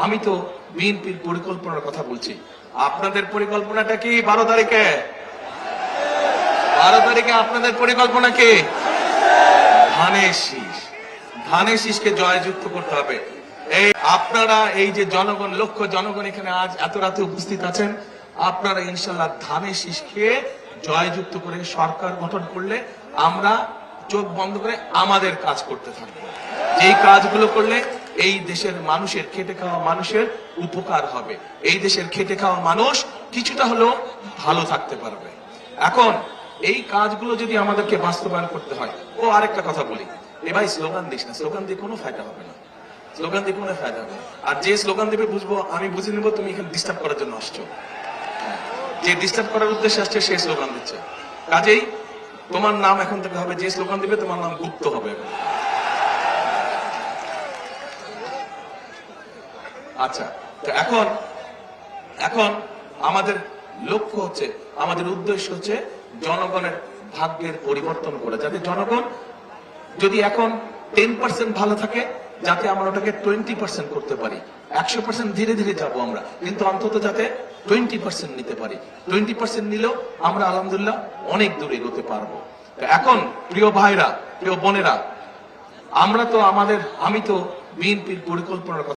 আমি তো বিএনপির পরিকল্পনার কথা বলছি। আপনাদের পরিকল্পনাটা কি? 12 তারিখে আপনাদের পরিকল্পনা কি? ধানের শীষকে জয়যুক্ত করতে হবে। এই আপনারা, এই যে জনগণ, লক্ষ জনগণ এখানে আজ এত রাতে উপস্থিত আছেন, আপনারা ইনশাল্লাহ ধানের শীষকে জয়যুক্ত করে সরকার গঠন করলে আমরা চোখ বন্ধ করে আমাদের কাজ করতে থাকবো। যেই কাজগুলো করলে এই দেশের মানুষের, খেটে খাওয়া মানুষের উপকার হবে, এই দেশের খেটে খাওয়া মানুষ কিছুটা হলেও ভালো থাকতে পারবে। এখন এই কাজগুলো যদি আমাদেরকে বাস্তবায়ন করতে হয়, ও আরেকটা কথা বলি, এ ভাই স্লোগান দিস না, স্লোগান দিয়ে কোনো ফায়দা হবে না, স্লোগান দিয়ে কোনো ফায়দা হবে না। আর যে স্লোগান দেবে বুঝবো, আমি বুঝে নেবো তুমি এখানে ডিস্টার্ব করার জন্য আসছো। যে ডিস্টার্ব করার উদ্দেশ্যে আসছে সে স্লোগান দিচ্ছে। কাজেই তোমার নাম এখন থেকে হবে, যে স্লোগান দিবে তোমার নাম গুপ্ত হবে। আচ্ছা, তো এখন আমাদের লক্ষ্য হচ্ছে, আমাদের উদ্দেশ্য হচ্ছে জনগণের ভাগ্যের পরিবর্তন করে, যাতে জনগণ যদি এখন 10% ভালো থাকে, যাতে আমরা ওটাকে 20% করতে পারি। 100% ধীরে ধীরে যাবো আমরা, কিন্তু অন্তত যাতে 20% নিতে পারি। 20% নিলেও আমরা আলহামদুলিল্লাহ অনেক দূরে এগোতে পারবো। এখন প্রিয় ভাইরা, প্রিয় বোনেরা, আমি তো বিএনপির পরিকল্পনার কথা